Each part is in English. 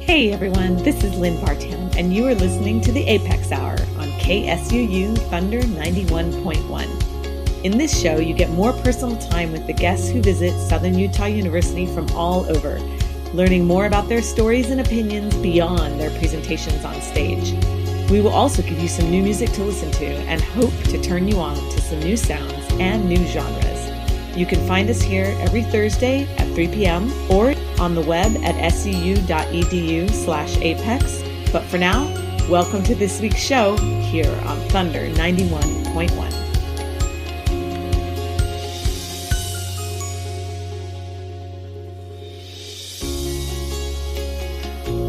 Hey everyone, this is Lynn Bartown, and you are listening to the A.P.E.X. Hour on KSUU Thunder 91.1. In this show, you get more personal time with the guests who visit Southern Utah University from all over, learning more about their stories and opinions beyond their presentations on stage. We will also give you some new music to listen to and hope to turn you on to some new sounds and new genres. You can find us here every Thursday at 3 p.m. or on the web at scu.edu/apex. But for now, welcome to this week's show here on Thunder 91.1.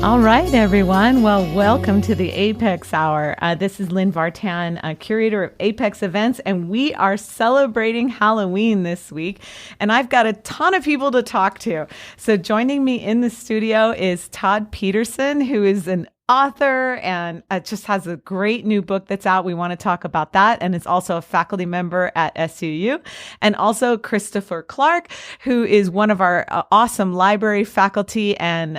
All right, everyone. Well, welcome to the A.P.E.X. Hour. This is Lynn Vartan, curator of A.P.E.X. events, and we are celebrating Halloween this week. And I've got a ton of people to talk to. So joining me in the studio is Todd Peterson, who is an author and just has a great new book that's out. We want to talk about that. And is also a faculty member at SUU. And also Christopher Clark, who is one of our awesome library faculty and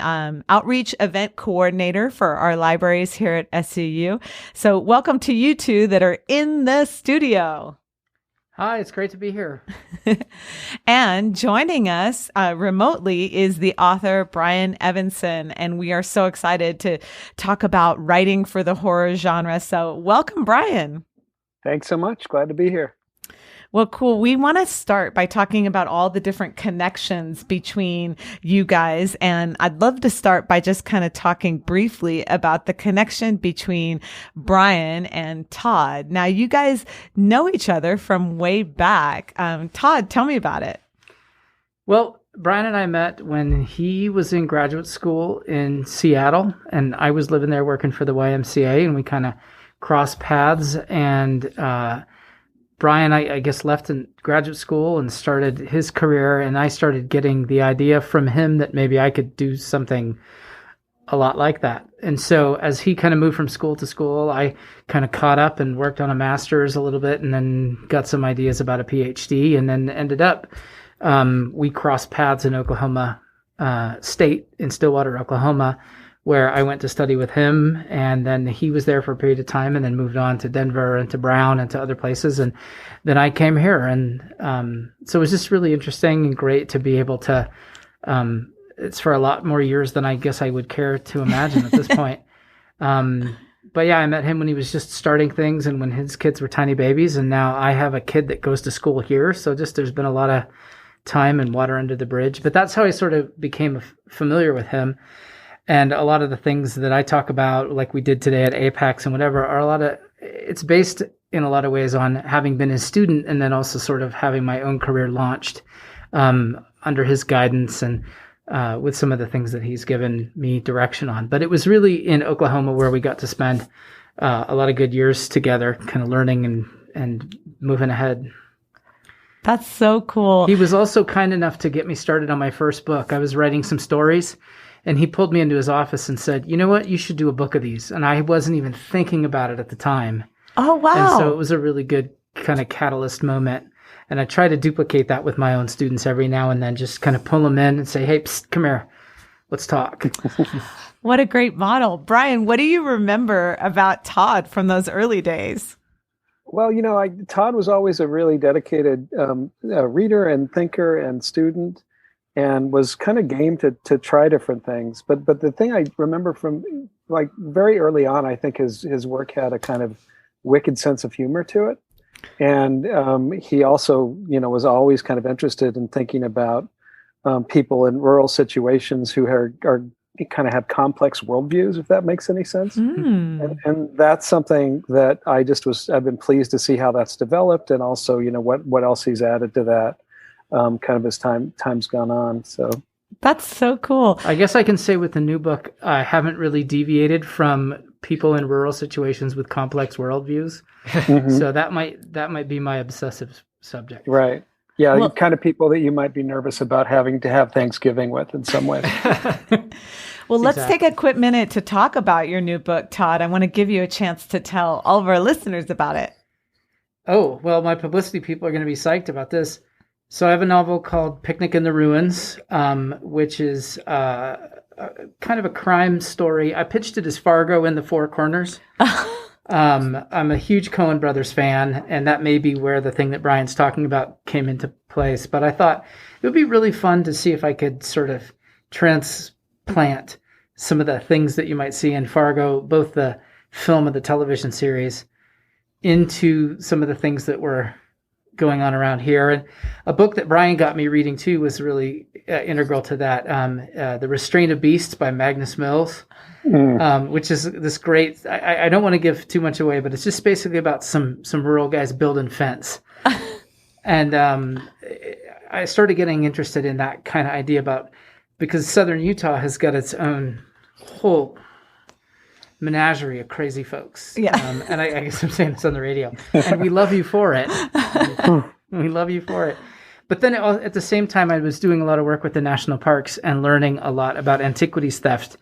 outreach event coordinator for our libraries here at SUU. So welcome to you two that are in the studio. Hi, it's great to be here. And joining us remotely is the author, Brian Evenson, and we are so excited to talk about writing for the horror genre. So welcome, Brian. Thanks so much. Glad to be here. Well, cool. We want to start by talking about all the different connections between you guys. And I'd love to start by just kind of talking briefly about the connection between Brian and Todd. Now, you guys know each other from way back. Todd, tell me about it. Well, Brian and I met when he was in graduate school in Seattle, and I was living there working for the YMCA, and we kind of crossed paths. And Brian, I guess, left in graduate school and started his career, and I started getting the idea from him that maybe I could do something a lot like that. And so as he kind of moved from school to school, I kind of caught up and worked on a master's a little bit and then got some ideas about a PhD, and then ended up, we crossed paths in Oklahoma State, in Stillwater, Oklahoma, where I went to study with him, and then he was there for a period of time and then moved on to Denver and to Brown and to other places. And then I came here. And so it was just really interesting and great to be able to, it's for a lot more years than I guess I would care to imagine at this point. But yeah, I met him when he was just starting things and when his kids were tiny babies. And now I have a kid that goes to school here. So just there's been a lot of time and water under the bridge. But that's how I sort of became familiar with him. And a lot of the things that I talk about, like we did today at A.P.E.X. and whatever, it's based in a lot of ways on having been his student and then also sort of having my own career launched under his guidance and with some of the things that he's given me direction on. But it was really in Oklahoma where we got to spend a lot of good years together, kind of learning and moving ahead. That's so cool. He was also kind enough to get me started on my first book. I was writing some stories, and he pulled me into his office and said, you know what, you should do a book of these. And I wasn't even thinking about it at the time. Oh, wow. And so it was a really good kind of catalyst moment. And I try to duplicate that with my own students every now and then, just kind of pull them in and say, hey, psst, come here, let's talk. What a great model. Brian, what do you remember about Todd from those early days? Well, Todd was always a really dedicated reader and thinker and student, and was kind of game to try different things. But the thing I remember from like very early on, I think his work had a kind of wicked sense of humor to it. And he also, was always kind of interested in thinking about people in rural situations who are kind of have complex worldviews, if that makes any sense. And that's something that I've been pleased to see how that's developed, and also, what else he's added to that. Kind of as time's gone on. So that's so cool. I guess I can say with the new book, I haven't really deviated from people in rural situations with complex worldviews. Mm-hmm. So that might be my obsessive subject. Right. Yeah, well, kind of people that you might be nervous about having to have Thanksgiving with in some way. Well, let's take a quick minute to talk about your new book, Todd. I want to give you a chance to tell all of our listeners about it. Oh, well, my publicity people are going to be psyched about this. So I have a novel called Picnic in the Ruins, which is kind of a crime story. I pitched it as Fargo in the Four Corners. I'm a huge Coen Brothers fan, and that may be where the thing that Brian's talking about came into place. But I thought it would be really fun to see if I could sort of transplant some of the things that you might see in Fargo, both the film and the television series, into some of the things that were going on around here. And a book that Brian got me reading too was really integral to that. The Restraint of Beasts by Magnus Mills, which is this great, I don't want to give too much away, but it's just basically about some rural guys building fence. And I started getting interested in that kind of idea because Southern Utah has got its own whole menagerie of crazy folks. Yeah. And I guess I'm saying this on the radio. And we love you for it. We love you for it. But then at the same time, I was doing a lot of work with the national parks and learning a lot about antiquities theft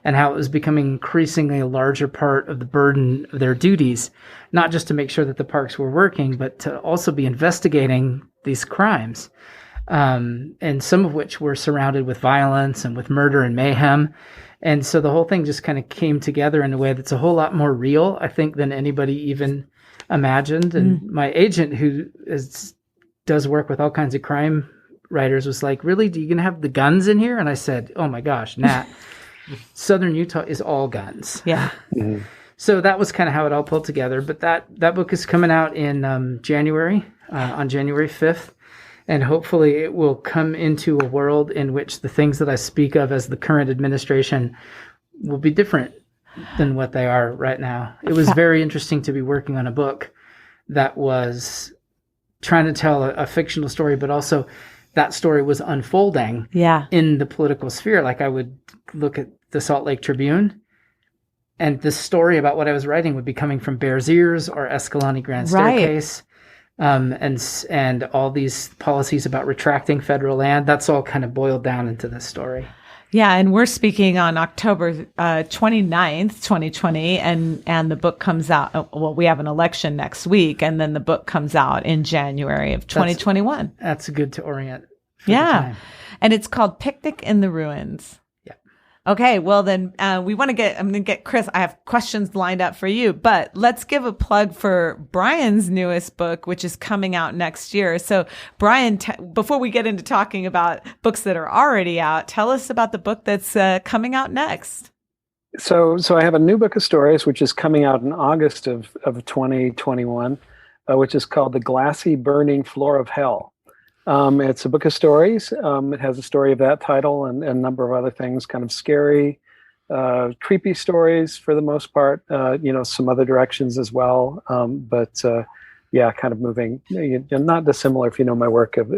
and how it was becoming increasingly a larger part of the burden of their duties, not just to make sure that the parks were working, but to also be investigating these crimes, and some of which were surrounded with violence and with murder and mayhem. And so the whole thing just kind of came together in a way that's a whole lot more real, I think, than anybody even imagined. And my agent, who does work with all kinds of crime writers, was like, "Really? Do you going to have the guns in here?" And I said, "Oh my gosh, Nat, Southern Utah is all guns." Yeah. So that was kind of how it all pulled together. But that book is coming out in January, on January 5th. And hopefully it will come into a world in which the things that I speak of as the current administration will be different than what they are right now. It was very interesting to be working on a book that was trying to tell a fictional story, but also that story was unfolding in the political sphere. Like I would look at the Salt Lake Tribune, and this story about what I was writing would be coming from Bears Ears or Escalante Grand Staircase. And all these policies about retracting federal land, that's all kind of boiled down into this story. Yeah, and we're speaking on October 29th, 2020, and the book comes out. Well, we have an election next week, and then the book comes out in January of 2021. That's good to orient. For the time. And it's called Picnic in the Ruins. Okay, well then I'm going to get Chris. I have questions lined up for you, but let's give a plug for Brian's newest book, which is coming out next year. So Brian, before we get into talking about books that are already out, tell us about the book that's coming out next. So I have a new book of stories, which is coming out in August of 2021, which is called The Glassy Burning Floor of Hell. It's a book of stories. It has a story of that title and a number of other things, kind of scary, creepy stories for the most part, some other directions as well. But kind of moving, not dissimilar if you know my work, of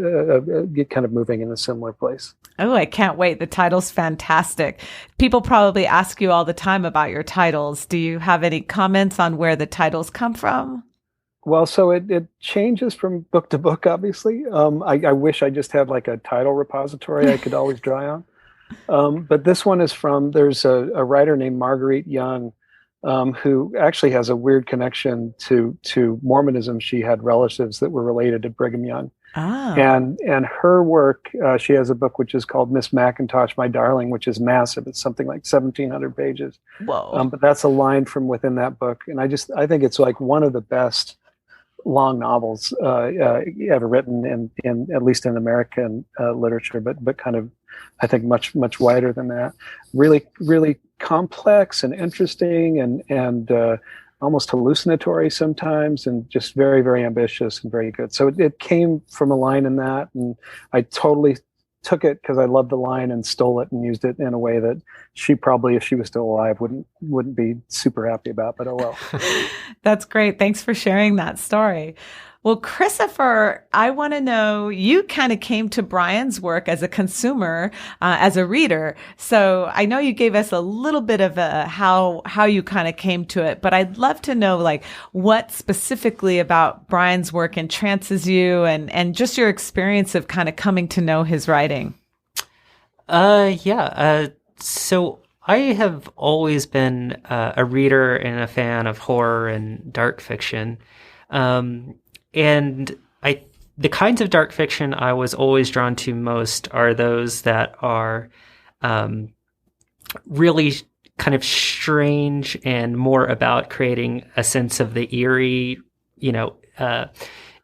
kind of moving in a similar place. Oh, I can't wait. The title's fantastic. People probably ask you all the time about your titles. Do you have any comments on where the titles come from? Well, so it changes from book to book, obviously. I wish I just had like a title repository I could always draw on. But this one is there's a writer named Marguerite Young, who actually has a weird connection to Mormonism. She had relatives that were related to Brigham Young. And her work, she has a book which is called Miss Macintosh, My Darling, which is massive. It's something like 1,700 pages. Whoa. But that's a line from within that book. And I think it's like one of the best long novels ever written in at least in American literature, but kind of, I think, much wider than that. Really, really complex and interesting and almost hallucinatory sometimes, and just very, very ambitious and very good. So it came from a line in that, and I totally took it because I loved the line and stole it and used it in a way that she probably, if she was still alive, wouldn't be super happy about, but oh well. That's great. Thanks for sharing that story. Well, Christopher, I want to know, you kind of came to Brian's work as a consumer, as a reader. So I know you gave us a little bit of how you kind of came to it, but I'd love to know, like, what specifically about Brian's work entrances you and just your experience of kind of coming to know his writing. So I have always been a reader and a fan of horror and dark fiction. And the kinds of dark fiction I was always drawn to most are those that are really kind of strange and more about creating a sense of the eerie,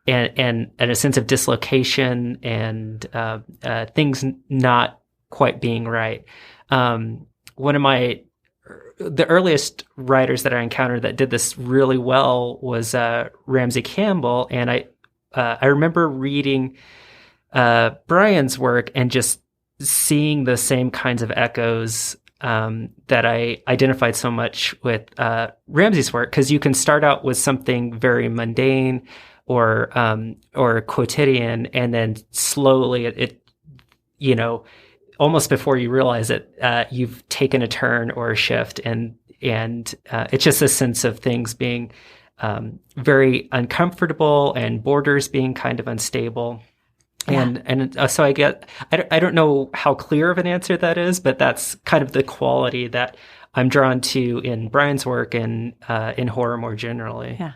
and a sense of dislocation and things not quite being right. One of the earliest writers that I encountered that did this really well was Ramsey Campbell, and I remember reading Brian's work and just seeing the same kinds of echoes that I identified so much with Ramsey's work, because you can start out with something very mundane or quotidian, and then slowly it almost before you realize it, you've taken a turn or a shift, and it's just a sense of things being very uncomfortable and borders being kind of unstable. Yeah. And so I don't know how clear of an answer that is, but that's kind of the quality that I'm drawn to in Brian's work and in horror more generally. Yeah.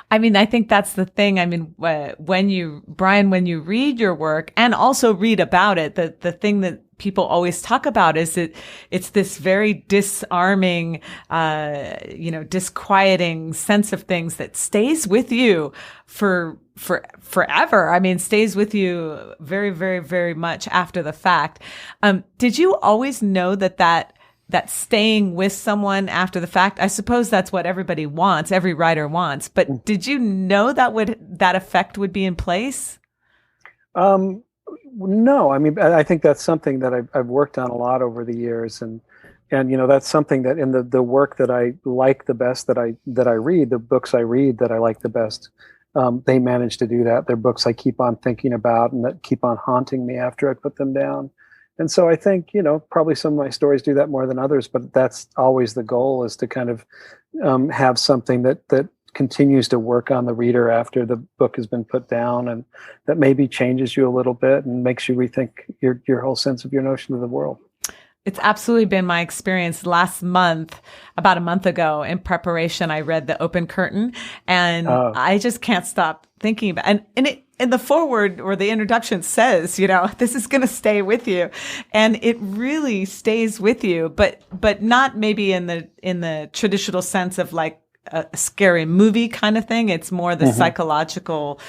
I mean, I think that's the thing. I mean, when you read your work and also read about it, the thing that people always talk about is that it's this very disarming, disquieting sense of things that stays with you for forever. I mean, stays with you very, very, very much after the fact. Did you always know that staying with someone after the fact, I suppose that's what everybody wants, every writer wants, but did you know that effect would be in place? No, I mean, I think that's something that I've worked on a lot over the years, and that's something that in the work that I like the best, that I read, the books I read that I like the best, they manage to do that. They're books I keep on thinking about and that keep on haunting me after I put them down. And so I think, probably some of my stories do that more than others, but that's always the goal, is to kind of have something that continues to work on the reader after the book has been put down, and that maybe changes you a little bit and makes you rethink your whole sense of your notion of the world. It's absolutely been my experience. Last month, about a month ago, in preparation, I read The Open Curtain, and I just can't stop thinking about it. And it, in the foreword or the introduction says, this is going to stay with you, and it really stays with you, but not maybe in the traditional sense of like a scary movie kind of thing. It's more the psychological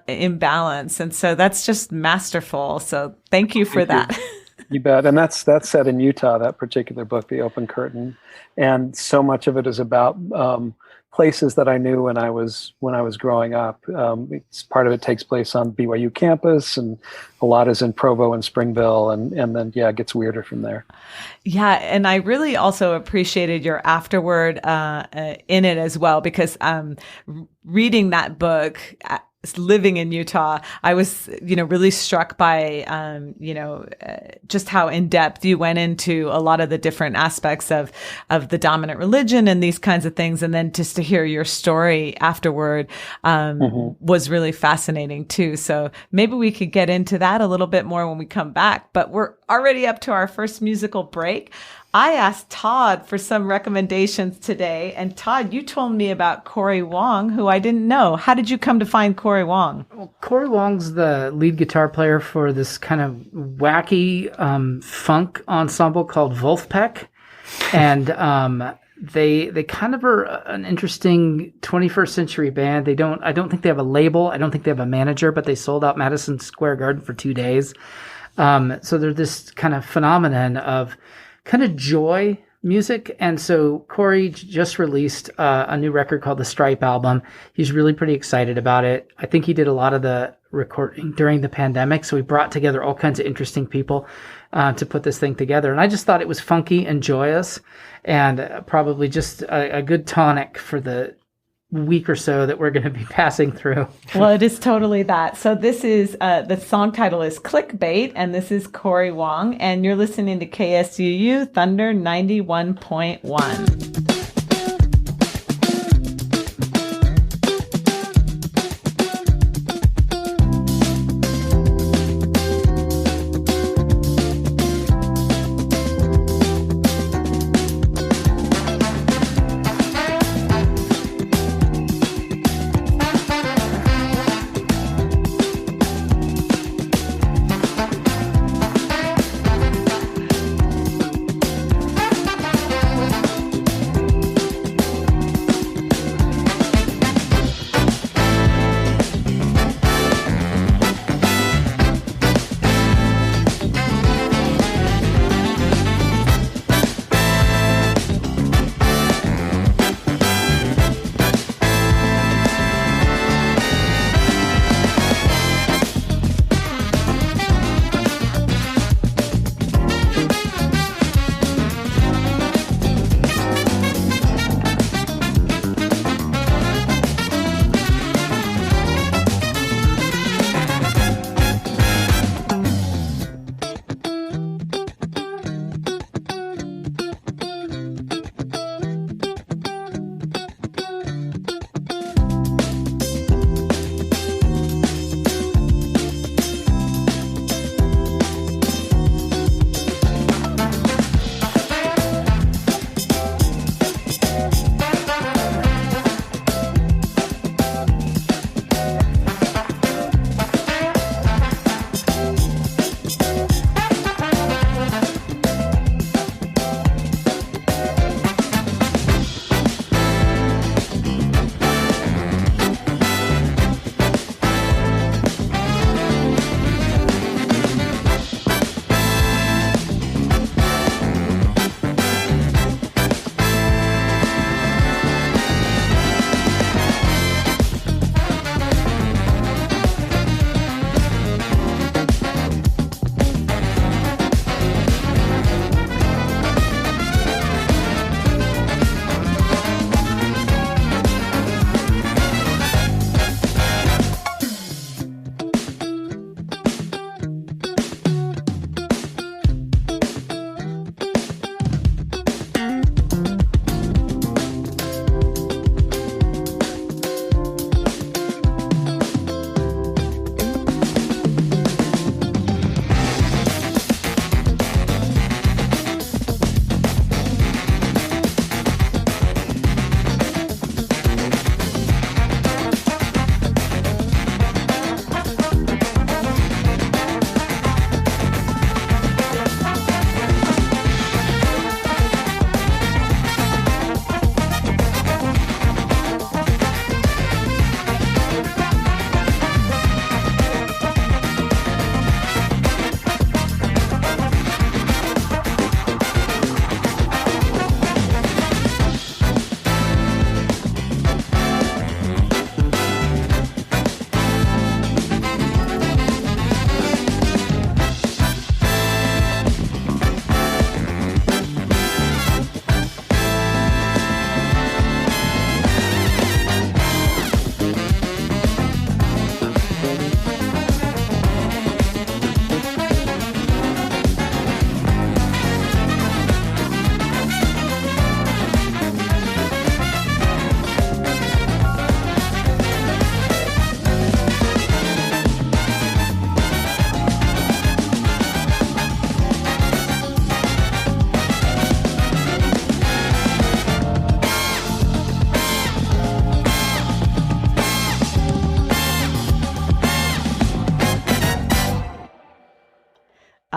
imbalance, and so that's just masterful. So thank you for that. You bet. And that's set in Utah, that particular book, The Open Curtain. And so much of it is about places that I knew when I was growing up. Part of it takes place on BYU campus, and a lot is in Provo and Springville, and then it gets weirder from there. Yeah, and I really also appreciated your afterword in it as well, because reading that book, living in Utah, I was, really struck by, just how in depth you went into a lot of the different aspects of the dominant religion and these kinds of things. And then just to hear your story afterward, was really fascinating too. So maybe we could get into that a little bit more when we come back, but we're already up to our first musical break. I asked Todd for some recommendations today, and Todd, you told me about Corey Wong, who I didn't know. How did you come to find Corey Wong? Well, Corey Wong's the lead guitar player for this kind of wacky funk ensemble called Wolfpack, and they kind of are an interesting 21st century band. I don't think they have a label. I don't think they have a manager, but they sold out Madison Square Garden for 2 days. So they're this kind of phenomenon of kind of joy music. And so Corey just released a new record called the Stripe album. He's really pretty excited about it. I think he did a lot of the recording during the pandemic. So he brought together all kinds of interesting people to put this thing together. And I just thought it was funky and joyous, and probably just a good tonic for the week or so that we're going to be passing through. Well, it is totally that. So this is, the song title is Clickbait, and this is Corey Wong, and you're listening to KSUU Thunder 91.1.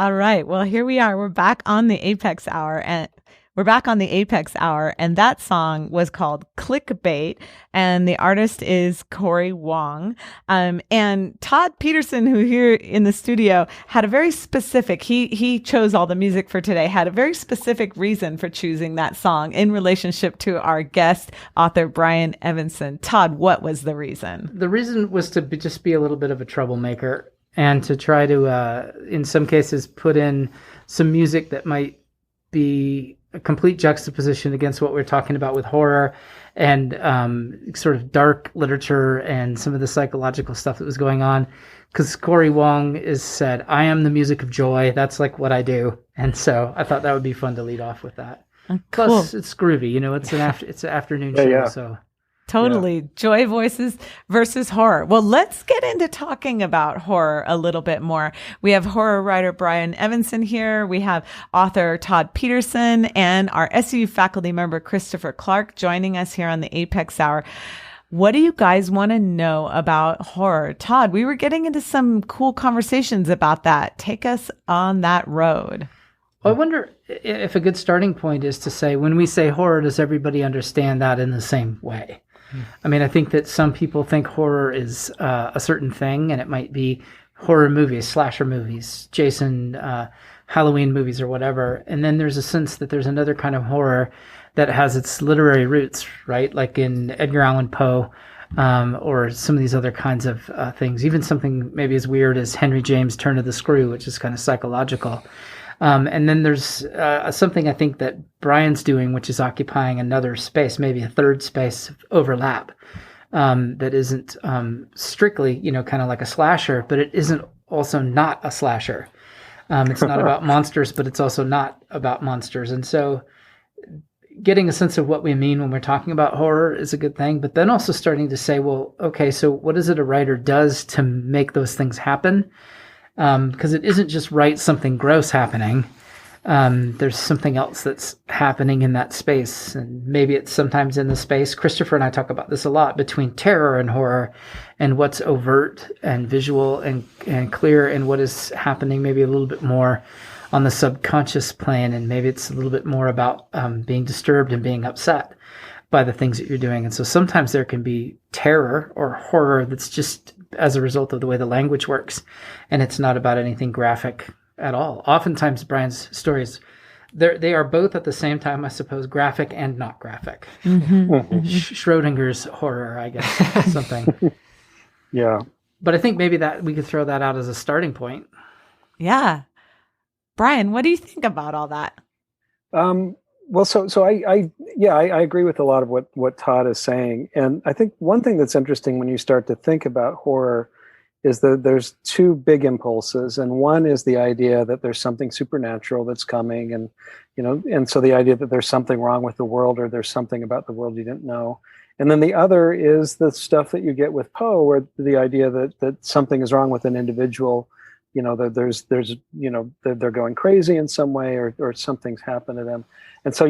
All right. Well, here we are. We're back on the Apex Hour, and that song was called Clickbait, and the artist is Corey Wong. And Todd Peterson, who here in the studio had a very specific, he chose all the music for today, had a very specific reason for choosing that song in relationship to our guest author, Brian Evenson. Todd, what was the reason? The reason was to just be a little bit of a troublemaker and to try to, in some cases, put in some music that might be a complete juxtaposition against what we're talking about with horror and sort of dark literature and some of the psychological stuff that was going on. Because Corey Wong is said, I am the music of joy. That's like what I do. And so I thought that would be fun to lead off with that. Cool. Plus, it's groovy. It's an afternoon show. Yeah. So Totally. Yeah. Joy voices versus horror. Well, let's get into talking about horror a little bit more. We have horror writer Brian Evenson here. We have author Todd Peterson and our SU faculty member Christopher Clark joining us here on the Apex Hour. What do you guys want to know about horror? Todd, we were getting into some cool conversations about that. Take us on that road. Well, I wonder if a good starting point is to say, when we say horror, does everybody understand that in the same way? I mean, I think that some people think horror is a certain thing, and it might be horror movies, slasher movies, Jason, Halloween movies, or whatever. And then there's a sense that there's another kind of horror that has its literary roots, right? Like in Edgar Allan Poe, or some of these other kinds of things. Even something maybe as weird as Henry James' Turn of the Screw, which is kind of psychological. And then there's something I think that Brian's doing, which is occupying another space, maybe a third space of overlap, that isn't strictly, kind of like a slasher, but it isn't also not a slasher. It's not about monsters, but it's also not about monsters. And so getting a sense of what we mean when we're talking about horror is a good thing, but then also starting to say, well, okay, so what is it a writer does to make those things happen? Because it isn't just write something gross happening. There's something else that's happening in that space. And maybe it's sometimes in the space. Christopher and I talk about this a lot, between terror and horror, and what's overt and visual and clear, and what is happening maybe a little bit more on the subconscious plane. And maybe it's a little bit more about being disturbed and being upset by the things that you're doing. And so sometimes there can be terror or horror that's just as a result of the way the language works, and it's not about anything graphic at all. Oftentimes Brian's stories, they are both at the same time, I suppose, graphic and not graphic. Mm-hmm. Schrodinger's horror, I guess, something. Yeah. But I think maybe that we could throw that out as a starting point. Yeah. Brian, what do you think about all that? Well, so I agree with a lot of what Todd is saying. And I think one thing that's interesting when you start to think about horror is that there's two big impulses. And one is the idea that there's something supernatural that's coming. And, and so the idea that there's something wrong with the world, or there's something about the world you didn't know. And then the other is the stuff that you get with Poe, where the idea that something is wrong with an individual, that they're going crazy in some way, or something's happened to them. And so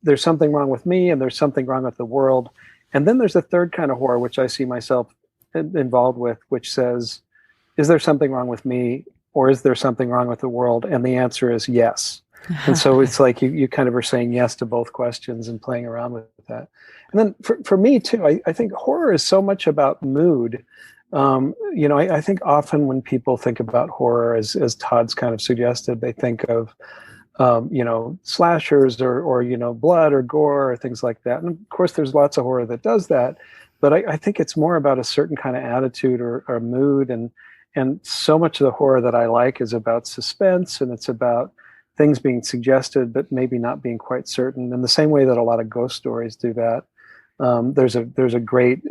there's something wrong with me, and there's something wrong with the world. And then there's a third kind of horror, which I see myself involved with, which says, is there something wrong with me, or is there something wrong with the world? And the answer is yes. And so it's like you kind of are saying yes to both questions and playing around with that. And then for me too, I think horror is so much about mood. I think often when people think about horror, as Todd's kind of suggested, they think of slashers or blood or gore or things like that. And of course, there's lots of horror that does that. But I think it's more about a certain kind of attitude or mood. And so much of the horror that I like is about suspense, and it's about things being suggested, but maybe not being quite certain, in the same way that a lot of ghost stories do that. There's a great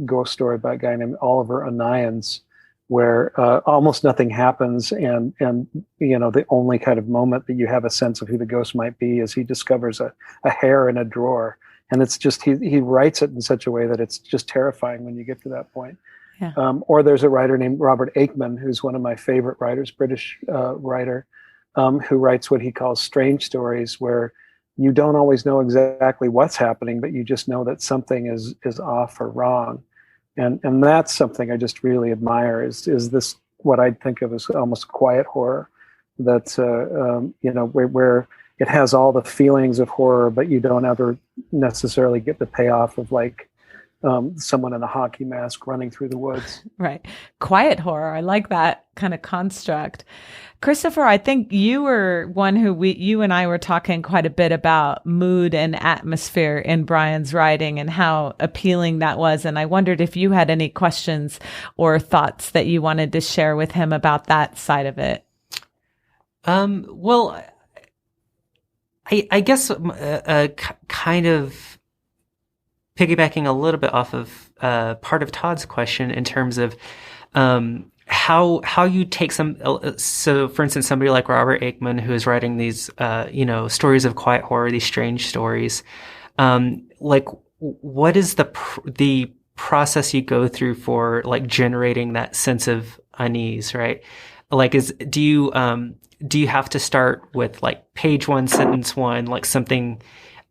ghost story by a guy named Oliver Onions, where almost nothing happens, and the only kind of moment that you have a sense of who the ghost might be is he discovers a hair in a drawer, and it's just he writes it in such a way that it's just terrifying when you get to that point. Yeah. Or there's a writer named Robert Aikman, who's one of my favorite writers, British writer, who writes what he calls strange stories, where you don't always know exactly what's happening, but you just know that something is off or wrong. And that's something I just really admire, is this what I'd think of as almost quiet horror, that's where it has all the feelings of horror, but you don't ever necessarily get the payoff of like someone in a hockey mask running through the woods. Right. Quiet horror. I like that kind of construct. Christopher, I think you were one who you and I were talking quite a bit about mood and atmosphere in Brian's writing and how appealing that was. And I wondered if you had any questions or thoughts that you wanted to share with him about that side of it. Well, I guess kind of piggybacking a little bit off of part of Todd's question in terms of how you take so for instance, somebody like Robert Aickman, who is writing these stories of quiet horror, these strange stories, like what is the process you go through for like generating that sense of unease, right? Like do you have to start with like page 1, sentence 1, like something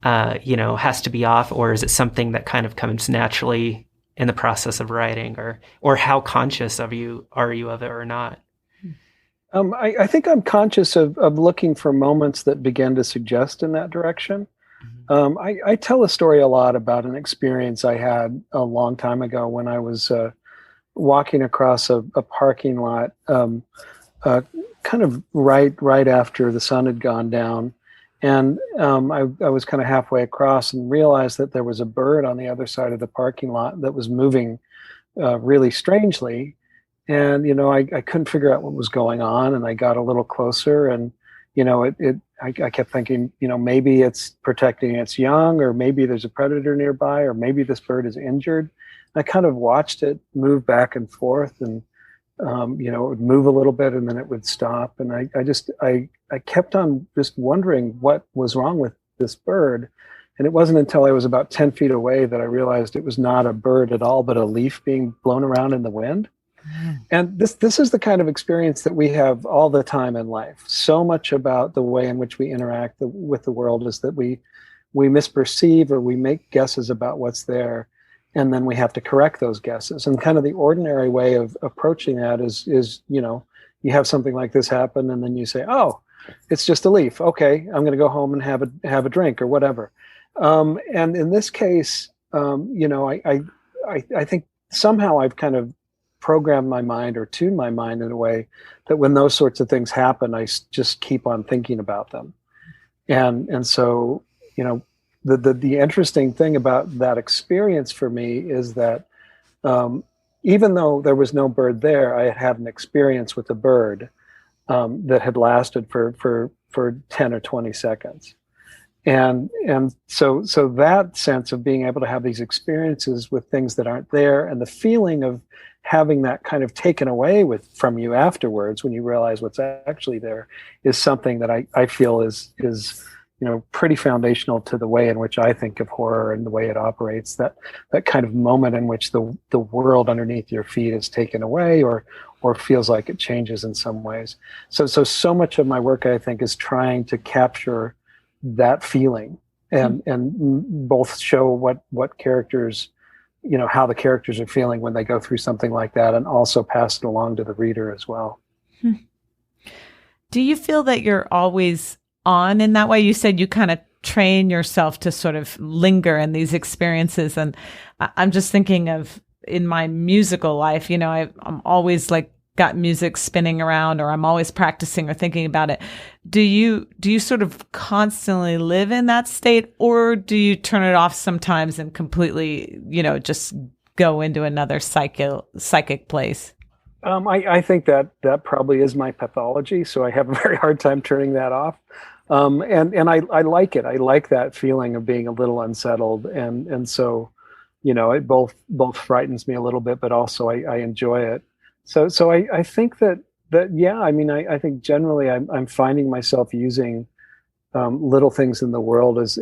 has to be off, or is it something that kind of comes naturally in the process of writing, or how conscious are you of it or not? I think I'm conscious of looking for moments that begin to suggest in that direction. I tell a story a lot about an experience I had a long time ago when I was walking across a parking lot, kind of right after the sun had gone down. And I was kind of halfway across and realized that there was a bird on the other side of the parking lot that was moving really strangely. And, I couldn't figure out what was going on. And I got a little closer and, I kept thinking, maybe it's protecting its young, or maybe there's a predator nearby, or maybe this bird is injured. I kind of watched it move back and forth, and it would move a little bit and then it would stop. And I kept on just wondering what was wrong with this bird. And it wasn't until I was about 10 feet away that I realized it was not a bird at all, but a leaf being blown around in the wind. And this is the kind of experience that we have all the time in life. So much about the way in which we interact with the world is that we misperceive, or we make guesses about what's there. And then we have to correct those guesses. And kind of the ordinary way of approaching that is you have something like this happen, and then you say, "Oh, it's just a leaf. Okay, I'm going to go home and have a drink or whatever." And in this case, I think somehow I've kind of programmed my mind or tuned my mind in a way that when those sorts of things happen, I just keep on thinking about them. And so the interesting thing about that experience for me is that even though there was no bird there, I had an experience with a bird that had lasted for 10 or 20 seconds. And so that sense of being able to have these experiences with things that aren't there, and the feeling of having that kind of taken away from you afterwards when you realize what's actually there, is something that I feel is pretty foundational to the way in which I think of horror and the way it operates. That kind of moment in which the world underneath your feet is taken away, or feels like it changes in some ways. So much of my work, I think, is trying to capture that feeling and both show what characters, how the characters are feeling when they go through something like that, and also pass it along to the reader as well. Do you feel that you're always on in that way? You said you kind of train yourself to sort of linger in these experiences. And I'm just thinking of in my musical life, I'm always like got music spinning around, or I'm always practicing or thinking about it. Do you sort of constantly live in that state, or do you turn it off sometimes and completely, just go into another psychic place? I think that probably is my pathology. So I have a very hard time turning that off. And I like it. I like that feeling of being a little unsettled. And so, it both frightens me a little bit, but also I enjoy it. So I think that yeah, I think generally I'm finding myself using little things in the world as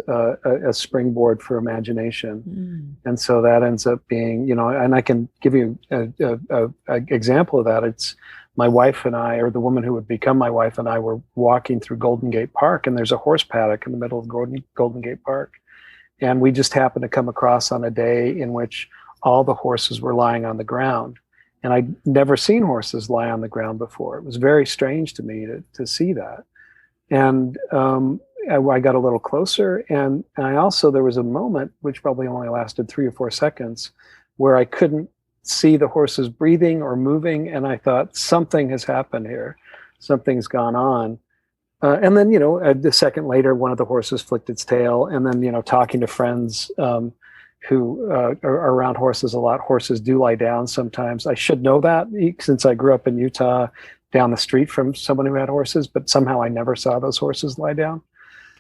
a springboard for imagination. And so that ends up being, and I can give you a example of that. It's my wife and I, or the woman who would become my wife and I, were walking through Golden Gate Park, and there's a horse paddock in the middle of Golden Gate Park. And we just happened to come across on a day in which all the horses were lying on the ground. And I'd never seen horses lie on the ground before. It was very strange to me to see that. And I got a little closer, and I also, there was a moment, which probably only lasted 3 or 4 seconds, where I couldn't see the horses breathing or moving, and I thought, something has happened here. Something's gone on. And then, a second later, one of the horses flicked its tail, and then, talking to friends who are around horses a lot, horses do lie down sometimes. I should know that since I grew up in Utah down the street from someone who had horses, but somehow I never saw those horses lie down.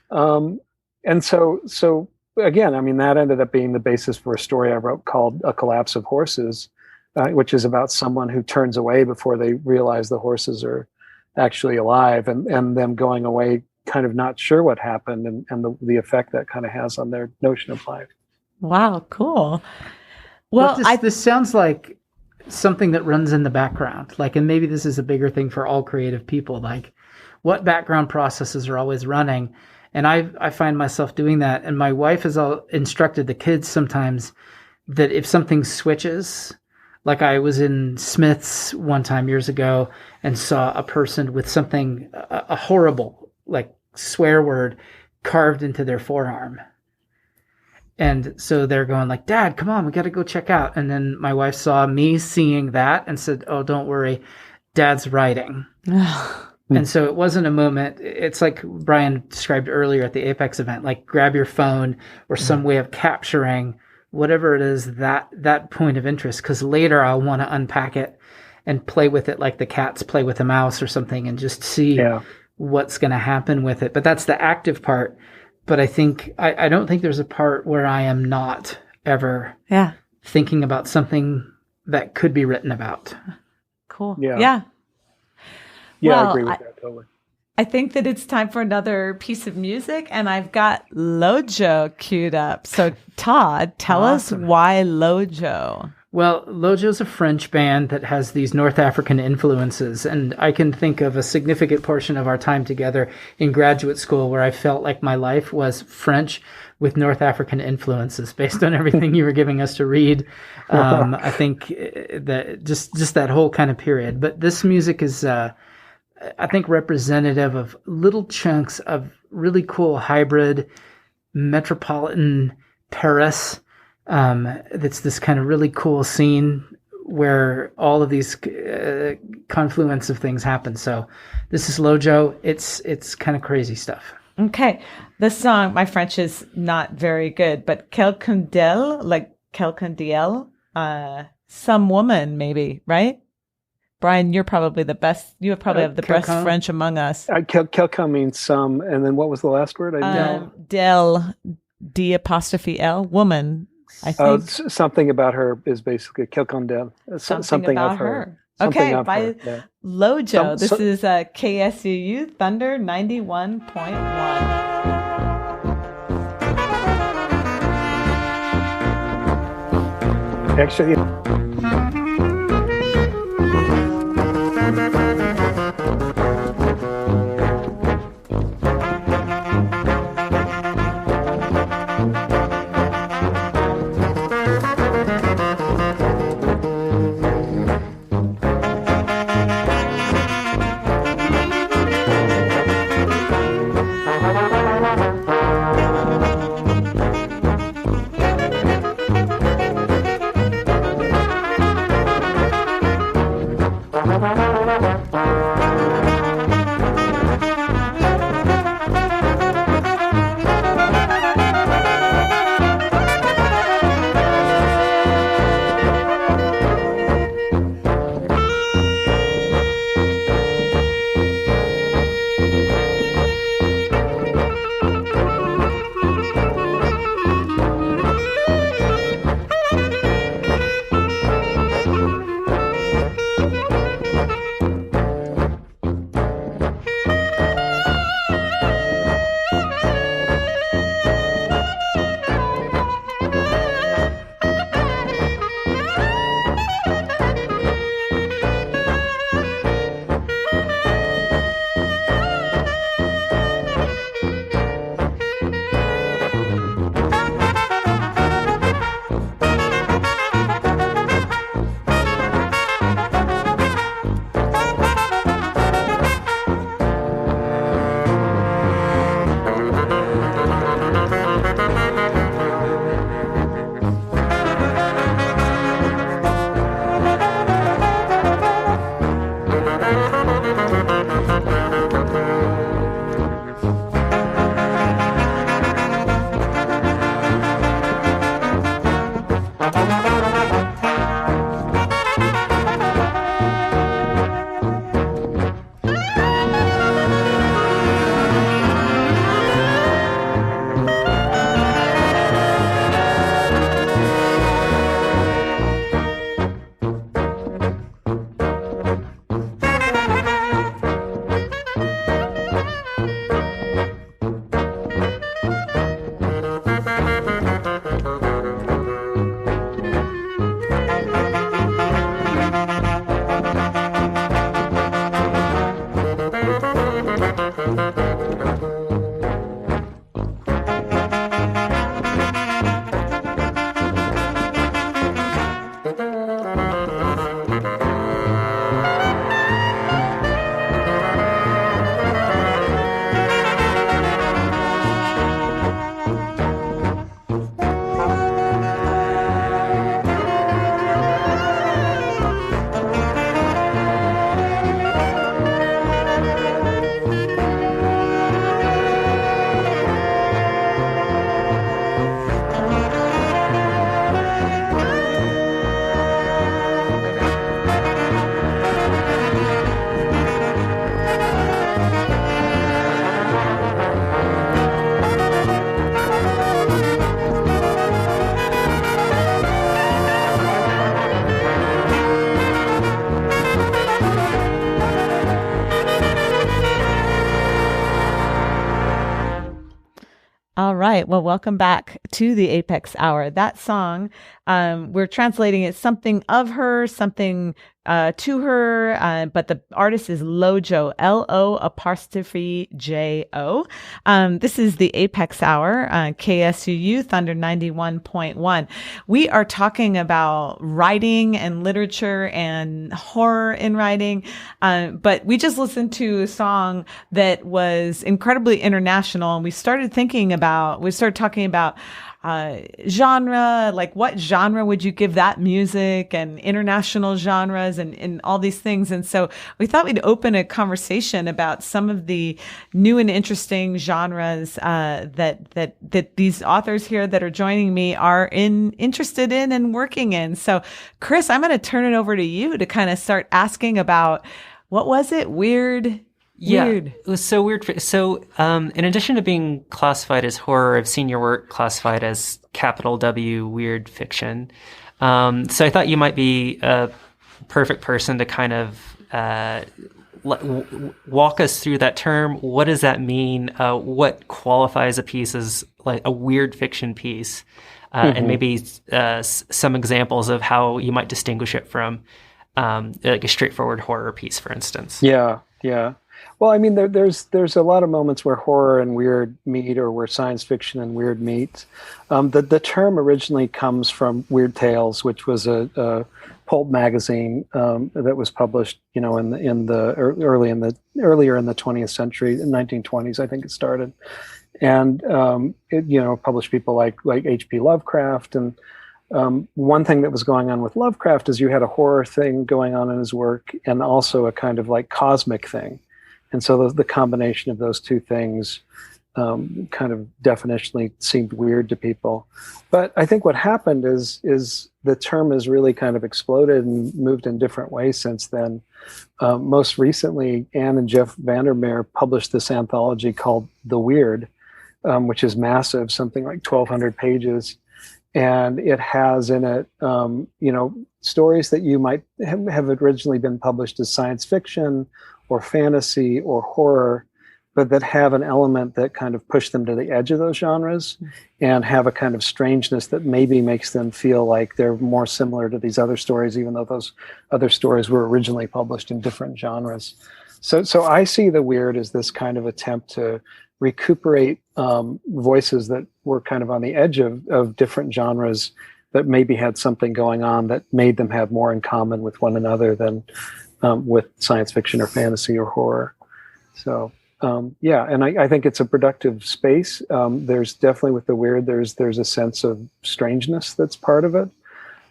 And so again, I mean, that ended up being the basis for a story I wrote called A Collapse of Horses, which is about someone who turns away before they realize the horses are actually alive, and them going away kind of not sure what happened, and the effect that kind of has on their notion of life. Wow, cool. Well, this sounds like something that runs in the background, and maybe this is a bigger thing for all creative people, what background processes are always running. And I find myself doing that. And my wife has instructed the kids sometimes that if something switches, like I was in Smith's one time years ago and saw a person with something, a horrible, swear word carved into their forearm. And so they're going Dad, come on, we got to go check out. And then my wife saw me seeing that and said, oh, don't worry, Dad's writing. And so it wasn't a moment. It's like Brian described earlier at the A.P.E.X. event, grab your phone or some way of capturing whatever it is, that point of interest. Because later I'll want to unpack it and play with it like the cats play with a mouse or something, and just see what's going to happen with it. But that's the active part. But I think I don't think there's a part where I am not ever thinking about something that could be written about. Cool. Yeah. Well, I agree with that totally. I think that it's time for another piece of music, and I've got Lojo queued up. So Todd, tell us why Lojo. Well, Lojo's a French band that has these North African influences, and I can think of a significant portion of our time together in graduate school where I felt like my life was French with North African influences based on everything you were giving us to read. I think that just that whole kind of period. But this music is, I think, representative of little chunks of really cool hybrid metropolitan Paris. That's this kind of really cool scene where all of these confluence of things happen. So this is Lojo. It's kind of crazy stuff. Okay. The song, my French is not very good, but Quelqu'un d'elle, Quelqu'un d'elle, some woman maybe, right? Brian, you're probably the best. You probably have the best French among us. Quelqu'un means some, and then what was the last word? D'elle, D''L, woman. I think something about her is basically Quelqu'un d'elle. Something about of her. Okay, by Lojo. This is KSUU Thunder 91.1. Actually, All right. Well, welcome back to the Apex Hour. That song, we're translating it something of her, something to her, but the artist is Lojo, Lo''Jo. This is the Apex Hour, KSUU Thunder 91.1. We are talking about writing and literature and horror in writing, but we just listened to a song that was incredibly international, and we started talking about genre, like what genre would you give that music, and international genres and all these things. And so we thought we'd open a conversation about some of the new and interesting genres that these authors here that are joining me are interested in and working in. So Chris, I'm going to turn it over to you to kind of start asking about, what was it? Weird. It was so weird. So, in addition to being classified as horror, I've seen your work classified as capital W weird fiction. So I thought you might be a perfect person to kind of walk us through that term. What does that mean? What qualifies a piece as like a weird fiction piece? And maybe some examples of how you might distinguish it from like a straightforward horror piece, for instance. Yeah. Well, I mean, there's a lot of moments where horror and weird meet, or where science fiction and weird meet. The term originally comes from Weird Tales, which was a pulp magazine that was published, earlier in the 20th century, in 1920s, I think it started, and it published people like H.P. Lovecraft. And one thing that was going on with Lovecraft is you had a horror thing going on in his work, and also a kind of like cosmic thing. And so the combination of those two things kind of definitionally seemed weird to people. But I think what happened is the term has really kind of exploded and moved in different ways since then. Most recently, Anne and Jeff Vandermeer published this anthology called The Weird, which is massive, something like 1,200 pages. And it has in it, stories that you might have originally been published as science fiction or fantasy or horror, but that have an element that kind of push them to the edge of those genres and have a kind of strangeness that maybe makes them feel like they're more similar to these other stories, even though those other stories were originally published in different genres. So I see the weird as this kind of attempt to recuperate voices that were kind of on the edge of different genres that maybe had something going on that made them have more in common with one another than with science fiction or fantasy or horror. So and I think it's a productive space. There's definitely, with the weird, there's a sense of strangeness that's part of it.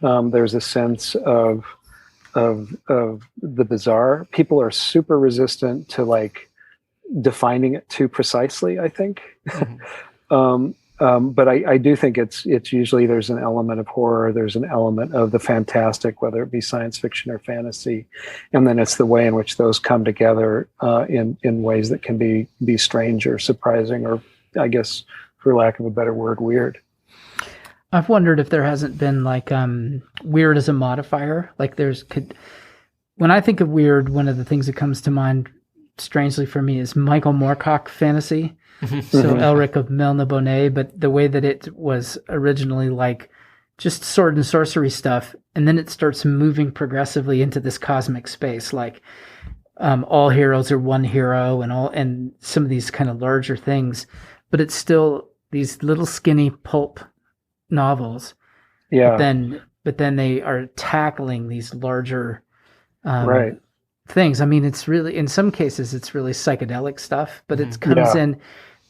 There's a sense of the bizarre. People are super resistant to like defining it too precisely, I think. But I do think it's usually there's an element of horror, there's an element of the fantastic, whether it be science fiction or fantasy, and then it's the way in which those come together in ways that can be strange or surprising, or I guess, for lack of a better word, weird. I've wondered if there hasn't been like weird as a modifier. Like when I think of weird, one of the things that comes to mind strangely for me is Michael Moorcock fantasy. So Elric of Melniboné, but the way that it was originally like just sword and sorcery stuff, and then it starts moving progressively into this cosmic space, like all heroes are one hero, and some of these kind of larger things, but it's still these little skinny pulp novels. Yeah. But then they are tackling these larger right things. I mean, it's really, in some cases, it's really psychedelic stuff, but it comes in.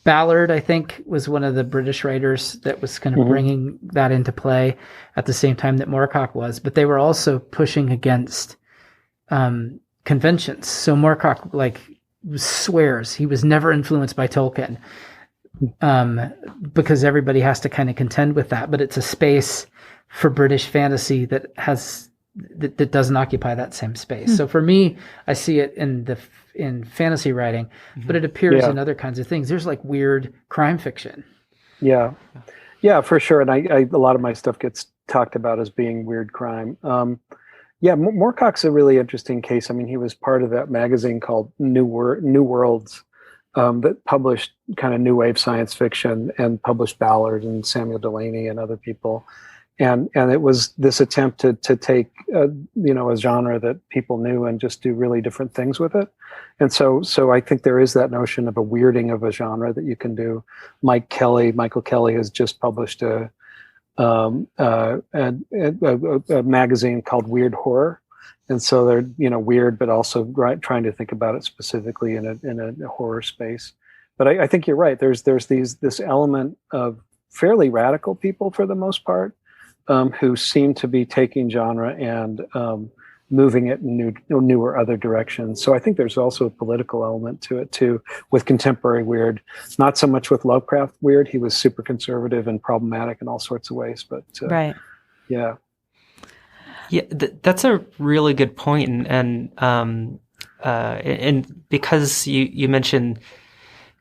Ballard, I think, was one of the British writers that was kind of bringing that into play at the same time that Moorcock was, but they were also pushing against conventions. So Moorcock swears he was never influenced by Tolkien, because everybody has to kind of contend with that, but it's a space for British fantasy that doesn't occupy that same space. So for me, I see it in fantasy writing, but it appears in other kinds of things. There's like weird crime fiction. Yeah, for sure. And I a lot of my stuff gets talked about as being weird crime. Moorcock's a really interesting case. I mean, he was part of that magazine called New Worlds, that published kind of new wave science fiction and published Ballard and Samuel Delany and other people. And it was this attempt to take a genre that people knew and just do really different things with it. And so I think there is that notion of a weirding of a genre that you can do. Michael Kelly has just published a magazine called Weird Horror. And so they're, weird, but also trying to think about it specifically in a horror space. But I think you're right. There's this element of fairly radical people for the most part, who seem to be taking genre and moving it in new or other directions. So I think there's also a political element to it too, with contemporary weird. Not so much with Lovecraft weird. He was super conservative and problematic in all sorts of ways. But right, yeah. Yeah, that's a really good point, and because you mentioned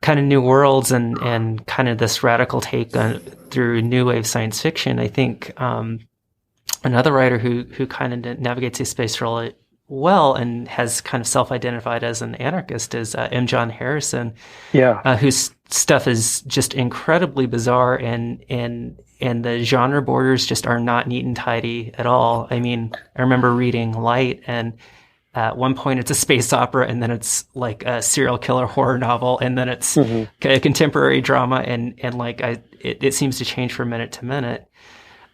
kind of new worlds and kind of this radical take on through new wave science fiction, I think another writer who kind of navigates this space really well and has kind of self-identified as an anarchist is M. John Harrison, whose stuff is just incredibly bizarre and the genre borders just are not neat and tidy at all. I mean, I remember reading Light, and at one point it's a space opera, and then it's like a serial killer horror novel, and then it's a contemporary drama, and like it seems to change from minute to minute.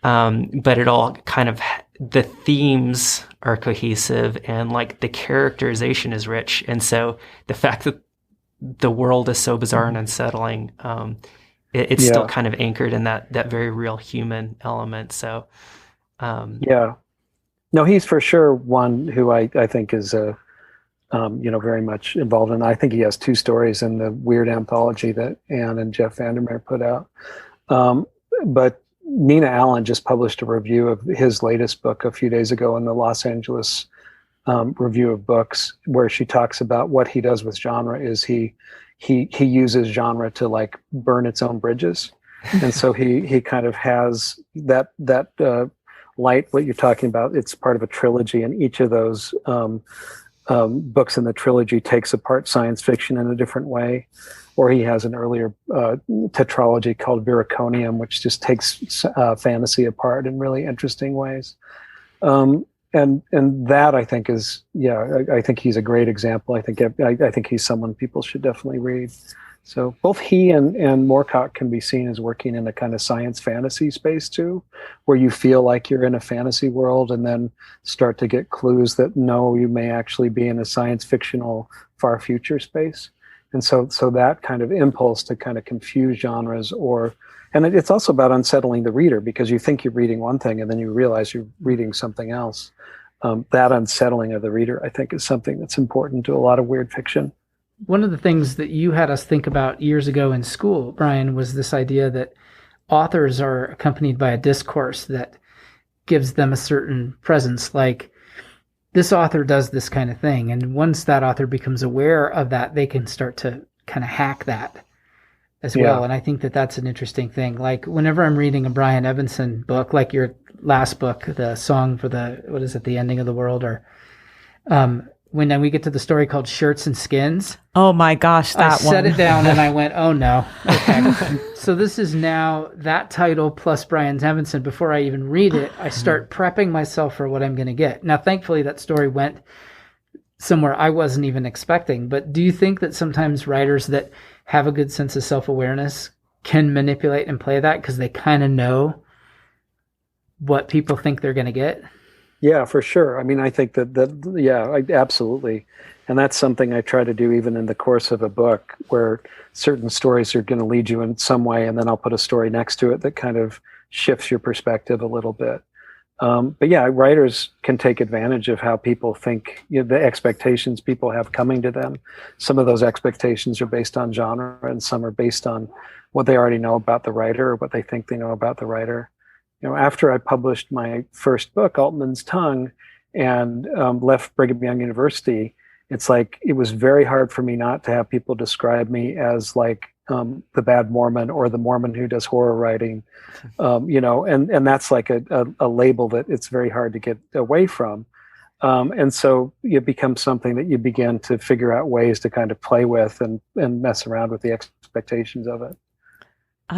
But it all kind of, the themes are cohesive, and like the characterization is rich. And so the fact that the world is so bizarre and unsettling, it's still kind of anchored in that very real human element. So, no, he's for sure one who I think is very much involved in. I think he has 2 stories in the weird anthology that Anne and Jeff Vandermeer put out. But Nina Allen just published a review of his latest book a few days ago in the Los Angeles Review of Books, where she talks about what he does with genre is he uses genre to like burn its own bridges. And so he kind of has that Light, what you're talking about, it's part of a trilogy, and each of those books in the trilogy takes apart science fiction in a different way. Or he has an earlier tetralogy called Viraconium, which just takes fantasy apart in really interesting ways. And that I think is, I think he's a great example. I think he's someone people should definitely read. So both he and Moorcock can be seen as working in a kind of science fantasy space too, where you feel like you're in a fantasy world and then start to get clues that no, you may actually be in a science fictional far future space. And so that kind of impulse to kind of confuse genres, and it's also about unsettling the reader, because you think you're reading one thing and then you realize you're reading something else. That unsettling of the reader, I think, is something that's important to a lot of weird fiction. One of the things that you had us think about years ago in school, Brian, was this idea that authors are accompanied by a discourse that gives them a certain presence, like this author does this kind of thing. And once that author becomes aware of that, they can start to kind of hack that as well. And I think that that's an interesting thing. Like whenever I'm reading a Brian Evenson book, like your last book, the song for the ending of the world, or when we get to the story called Shirts and Skins. Oh my gosh, I set it down and I went, oh no. Okay. So this is now that title plus Brian Evenson. Before I even read it, I start prepping myself for what I'm going to get. Now, thankfully, that story went somewhere I wasn't even expecting. But do you think that sometimes writers that have a good sense of self-awareness can manipulate and play that because they kind of know what people think they're going to get? Yeah, for sure. I mean, I think absolutely. And that's something I try to do even in the course of a book, where certain stories are going to lead you in some way, and then I'll put a story next to it that kind of shifts your perspective a little bit. But yeah, writers can take advantage of how people think, the expectations people have coming to them. Some of those expectations are based on genre, and some are based on what they already know about the writer or what they think they know about the writer. After I published my first book, Altman's Tongue, and left Brigham Young University, it's like it was very hard for me not to have people describe me as like the bad Mormon or the Mormon who does horror writing, and that's like a label that it's very hard to get away from. And so it becomes something that you begin to figure out ways to kind of play with and mess around with the expectations of it.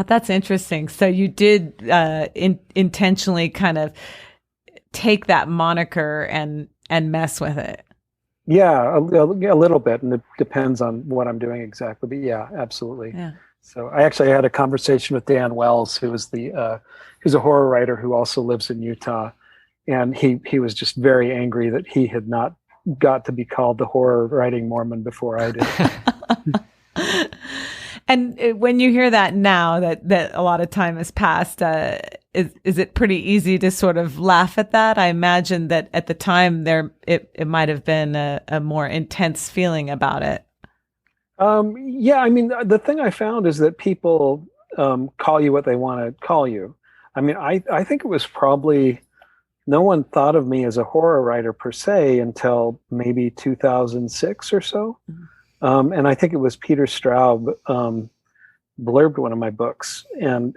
That's interesting. So you did intentionally kind of take that moniker and mess with it. Yeah, a little bit, and it depends on what I'm doing exactly. But yeah, absolutely. Yeah. So I actually had a conversation with Dan Wells, who is who's a horror writer who also lives in Utah, and he was just very angry that he had not got to be called the horror writing Mormon before I did. And when you hear that now that a lot of time has passed, is it pretty easy to sort of laugh at that? I imagine that at the time it might have been a more intense feeling about it. Yeah, I mean, the thing I found is that people call you what they want to call you. I mean, I think it was probably no one thought of me as a horror writer per se until maybe 2006 or so. Mm-hmm. And I think it was Peter Straub blurbed one of my books and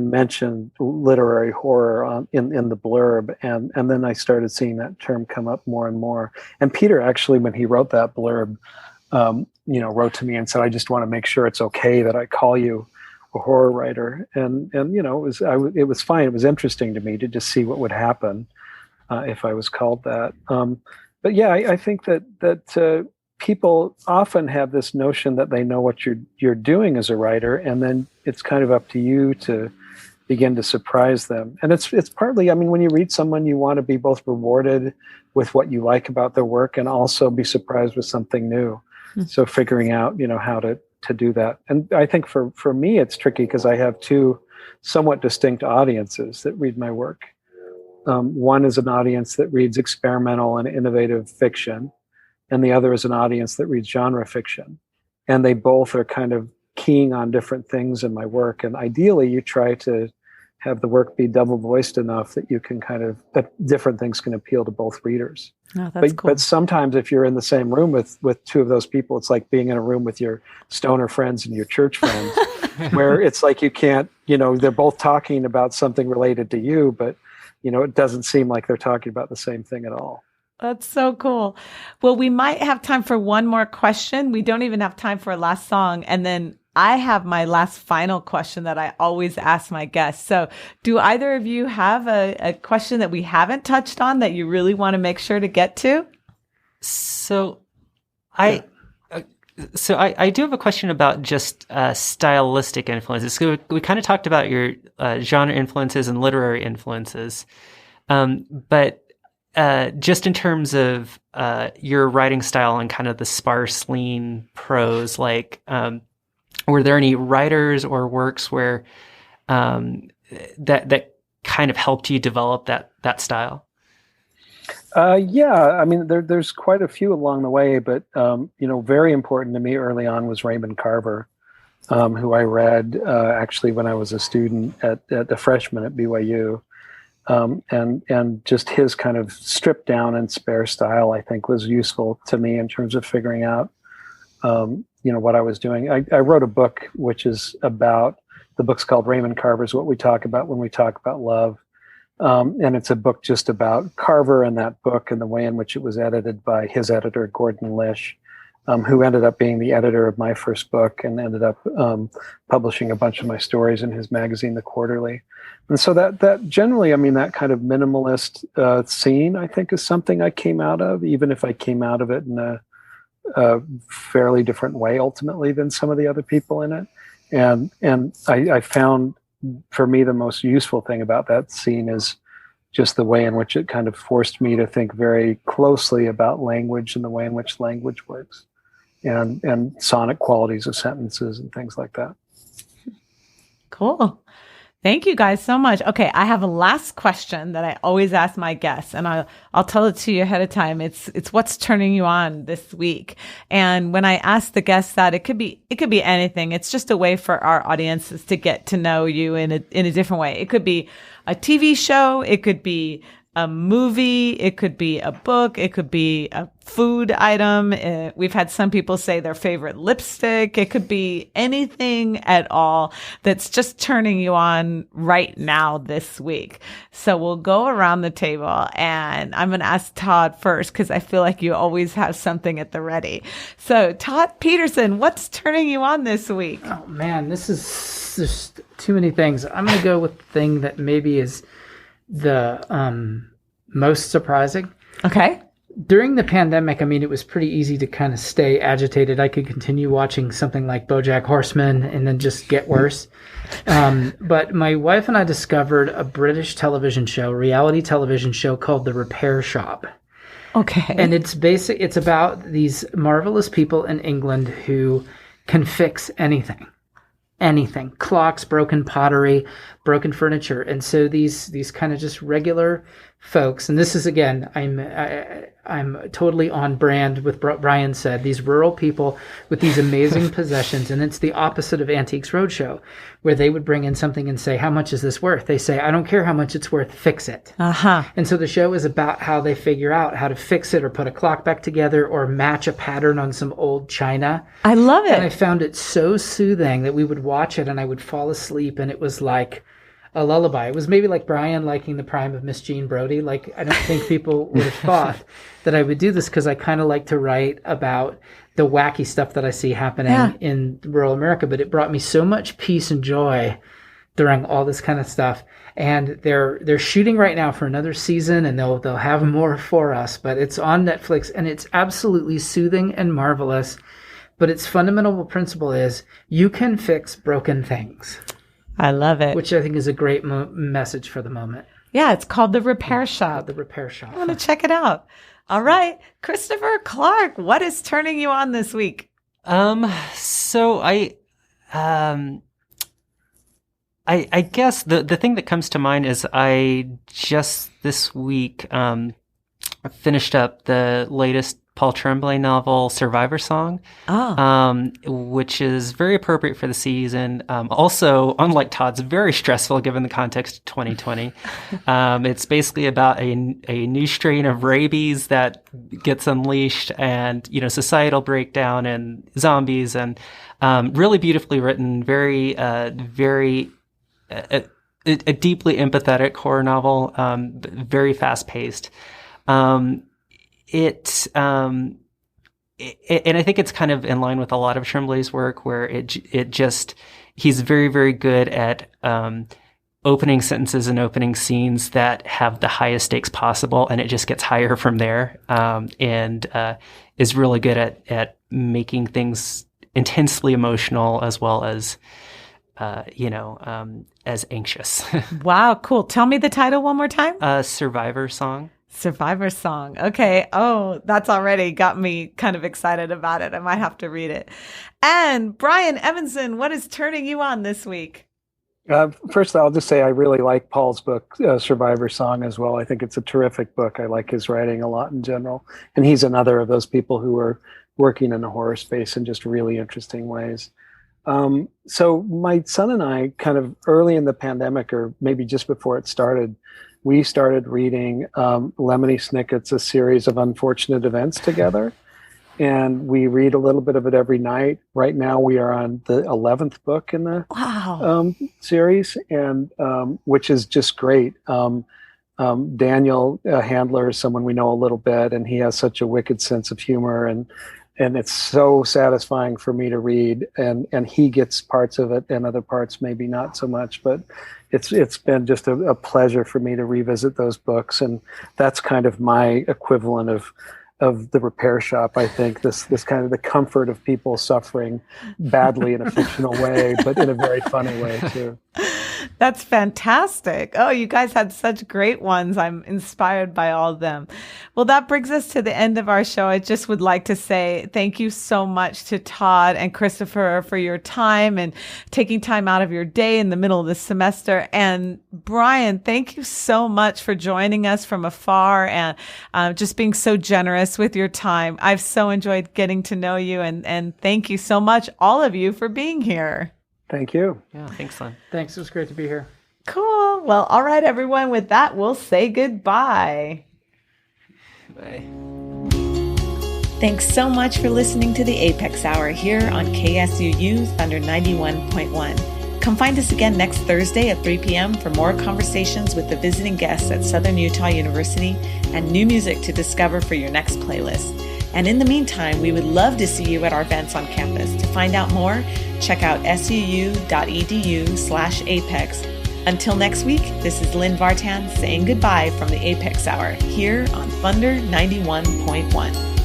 mentioned literary horror in the blurb, and then I started seeing that term come up more and more. And Peter actually, when he wrote that blurb, wrote to me and said, "I just want to make sure it's okay that I call you a horror writer." And it was fine. It was interesting to me to just see what would happen if I was called that. But yeah, I think that people often have this notion that they know what you're doing as a writer, and then it's kind of up to you to begin to surprise them. And it's partly, I mean, when you read someone, you want to be both rewarded with what you like about their work and also be surprised with something new. Mm-hmm. So figuring out, how to do that. And I think for me, it's tricky because I have two somewhat distinct audiences that read my work. One is an audience that reads experimental and innovative fiction, and the other is an audience that reads genre fiction. And they both are kind of keying on different things in my work. And ideally, you try to have the work be double-voiced enough that you can that different things can appeal to both readers. Oh, that's cool. But sometimes if you're in the same room with two of those people, it's like being in a room with your stoner friends and your church friends, where it's like you can't, they're both talking about something related to you, but, it doesn't seem like they're talking about the same thing at all. That's so cool. Well, we might have time for one more question. We don't even have time for a last song. And then I have my last final question that I always ask my guests. So do either of you have a question that we haven't touched on that you really want to make sure to get to? So I do have a question about just stylistic influences. So we kind of talked about your genre influences and literary influences. But just in terms of your writing style and kind of the sparse, lean prose, were there any writers or works where that kind of helped you develop that style? Yeah, I mean, there's quite a few along the way, but very important to me early on was Raymond Carver, who I read actually when I was a student at a freshman at BYU. And just his kind of stripped down and spare style, I think, was useful to me in terms of figuring out, what I was doing. I wrote a book, which is about, the book's called Raymond Carver's What We Talk About When We Talk About Love. And it's a book just about Carver and that book and the way in which it was edited by his editor, Gordon Lish, who ended up being the editor of my first book and ended up publishing a bunch of my stories in his magazine, The Quarterly. And so that generally, I mean, that kind of minimalist scene, I think, is something I came out of, even if I came out of it in a fairly different way ultimately than some of the other people in it. And I found, for me, the most useful thing about that scene is just the way in which it kind of forced me to think very closely about language and the way in which language works, and sonic qualities of sentences and things like that. Cool. Thank you guys so much. Okay, I have a last question that I always ask my guests, and I'll tell it to you ahead of time. It's what's turning you on this week. And when I ask the guests that, it could be anything. It's just a way for our audiences to get to know you in a different way. It could be a TV show, it could be a movie, it could be a book, it could be a food item. We've had some people say their favorite lipstick. It could be anything at all that's just turning you on right now this week. So we'll go around the table, and I'm going to ask Todd first because I feel like you always have something at the ready. So Todd Peterson, what's turning you on this week? Oh man, there's too many things. I'm going to go with the thing that maybe is the most surprising. Okay. During the pandemic, I mean, it was pretty easy to kind of stay agitated. I could continue watching something like BoJack Horseman and then just get worse. But my wife and I discovered a British television show, reality television show called The Repair Shop. Okay. And it's about these marvelous people in England who can fix anything. Clocks, broken pottery, broken furniture. And so these kind of just regular folks, and this is, again, I'm totally on brand with what Brian said, these rural people with these amazing possessions. And it's the opposite of Antiques Roadshow, where they would bring in something and say, how much is this worth? They say, I don't care how much it's worth, fix it. Uh-huh. And so the show is about how they figure out how to fix it or put a clock back together or match a pattern on some old china. I love it. And I found it so soothing that we would watch it and I would fall asleep, and it was like a lullaby. It was maybe like Brian liking The Prime of Miss Jean Brodie. Like, I don't think people would have thought that I would do this, because I kind of like to write about the wacky stuff that I see happening in rural America. But it brought me so much peace and joy during all this kind of stuff. And they're shooting right now for another season, and they'll have more for us. But it's on Netflix, and it's absolutely soothing and marvelous. But its fundamental principle is you can fix broken things. I love it. Which I think is a great message for the moment. Yeah, it's called The Repair Shop. The Repair Shop. I want to check it out. All right. Christopher Clark, what is turning you on this week? So I guess the thing that comes to mind is I just this week finished up the latest Paul Tremblay novel, Survivor Song, which is very appropriate for the season. Also, unlike Todd's, very stressful given the context of 2020. It's basically about a new strain of rabies that gets unleashed, and societal breakdown and zombies, and really beautifully written, very a deeply empathetic horror novel, very fast paced. And I think it's kind of in line with a lot of Tremblay's work, where he's very, very good at opening sentences and opening scenes that have the highest stakes possible, and it just gets higher from there, and is really good at making things intensely emotional as well as as anxious. Wow, cool. Tell me the title one more time. Survivor Song. Survivor Song. Okay. Oh, that's already got me kind of excited about it. I might have to read it. And Brian Evenson, what is turning you on this week? First, I'll just say I really like Paul's book, Survivor Song, as well. I think it's a terrific book. I like his writing a lot in general. And he's another of those people who are working in the horror space in just really interesting ways. So my son and I, kind of early in the pandemic, or maybe just before it started, we started reading Lemony Snicket's A Series of Unfortunate Events together. And we read a little bit of it every night. Right now we are on the 11th book in the series, and which is just great. Daniel Handler is someone we know a little bit, and he has such a wicked sense of humor, and it's so satisfying for me to read, and he gets parts of it and other parts maybe not so much, but it's been just a pleasure for me to revisit those books. And that's kind of my equivalent of The Repair Shop. I think this kind of the comfort of people suffering badly in a fictional way, but in a very funny way too. That's fantastic. Oh, you guys had such great ones. I'm inspired by all of them. Well, that brings us to the end of our show. I just would like to say thank you so much to Todd and Christopher for your time and taking time out of your day in the middle of the semester. And Brian, thank you so much for joining us from afar and just being so generous with your time. I've so enjoyed getting to know you, and thank you so much, all of you, for being here. Thank you. Yeah, thanks, Lynn. Thanks. It was great to be here. Cool. Well, all right, everyone. With that, we'll say goodbye. Bye. Thanks so much for listening to the A.P.E.X. Hour here on KSUU Thunder 91.1. Come find us again next Thursday at 3 p.m. for more conversations with the visiting guests at Southern Utah University and new music to discover for your next playlist. And in the meantime, we would love to see you at our events on campus. To find out more, check out suu.edu/APEX. Until next week, this is Lynn Vartan saying goodbye from the A.P.E.X. Hour here on Thunder 91.1.